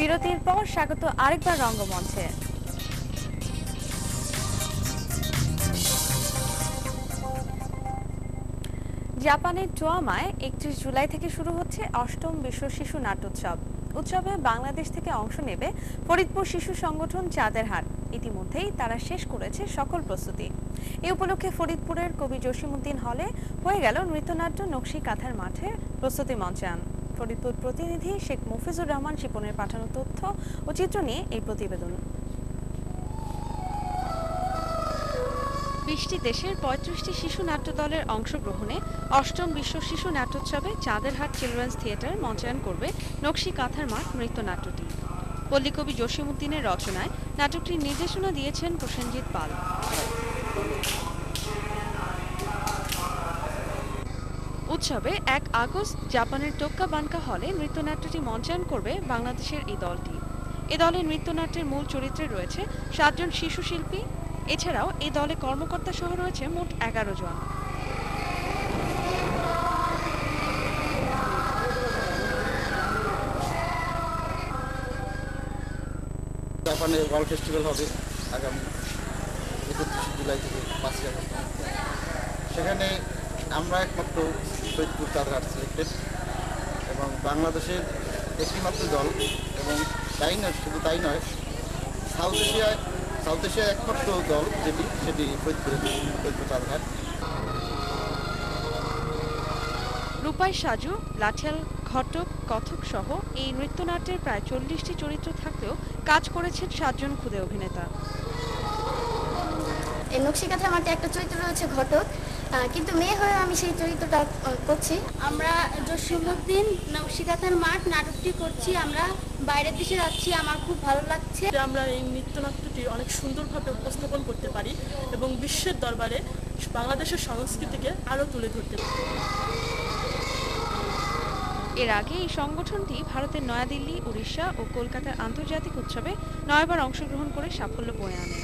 বিরতির পর স্বাগত আরেকবার রঙ্গমঞ্চে। জাপানের টোয়ামায় 31 জুলাই থেকে শুরু হচ্ছে অষ্টম বিশ্ব শিশু নাট্যোৎসব। উৎসবে বাংলাদেশ থেকে অংশ নেবে ফরিদপুর শিশু সংগঠন চাঁদের হাট। ইতিমধ্যেই তারা শেষ করেছে সকল প্রস্তুতি। এই উপলক্ষে ফরিদপুরের কবি জসিমউদ্দিন হলে হয়ে গেল নৃত্যনাট্য নকশি কাঁথার মাঠে প্রস্তুতি মঞ্চায়ন। ফরিদপুর প্রতিনিধি শেখ মফিজুর রহমান শিপনের পাঠানো তথ্য ও চিত্র নিয়ে এই প্রতিবেদন। 20টি দেশের 35টি শিশু নাট্য দলের অংশগ্রহণে অষ্টম বিশ্ব শিশু নাট্যোৎসবে চাঁদেরহাট চিলড্রেন্স থিয়েটার মঞ্চায়ন করবে নকশি কাঁথার মাঠ নৃত্যনাট্যটি। পল্লীকবি জসিমউদ্দিনের রচনায় নাটকটির নির্দেশনা দিয়েছেন প্রসেনজিৎ পাল। উৎসবে 1 আগস্ট জাপানের টোক্কাবানকা হলে নৃত্যনাট্যটি মঞ্চায়ন করবে বাংলাদেশের এই দলটি। এ দলের নৃত্যনাট্যের মূল চরিত্রে রয়েছে 7 জন শিশু শিল্পী। এছাড়াও এই দলে কর্মকর্তা সহ রয়েছে মোট 11 জন। জাপানে ওয়ার্ল্ড ফেস্টিভ্যাল হবে আগামী 31 জুলাই থেকে 5 আগস্ট। সেখানে আমরা একমাত্র ফরিদপুর চাঁদের হাট সিলেক্টেড এবং বাংলাদেশের একটিমাত্র দল, এবং তাই নয়, শুধু তাই নয়, সাউথ এশিয়ার একমাত্র দল সেটি ফরিদপুর চাঁদের হাট। রূপাই সাজু, লাঠিয়াল, ঘটক, কথক সহ এই নৃত্যনাট্যের প্রায় 40টি চরিত্র থাকলেও কাজ করেছেন 7 জন খুদে অভিনেতা। এই নকশি কাঁথার মাঠে একটা চরিত্র রয়েছে ঘটক, কিন্তু মেয়ে হয়ে আমি সেই চরিত্রটা করছি। আমরা জসিমউদ্দিন নকশি কাঁথার মাঠ নাটকটি করছি। আমরা বাইরের দেশে যাচ্ছি, আমার খুব ভালো লাগছে। আমরা এই নৃত্যনাট্যটি অনেক সুন্দরভাবে উপস্থাপন করতে পারি এবং বিশ্বের দরবারে বাংলাদেশের সংস্কৃতিকে আরও তুলে ধরতে পারি। এর আগে এই সংগঠনটি ভারতের নয়াদিল্লি, উড়িষ্যা ও কলকাতার আন্তর্জাতিক উৎসবে 9বার অংশগ্রহণ করে সাফল্য বয়ে আনে।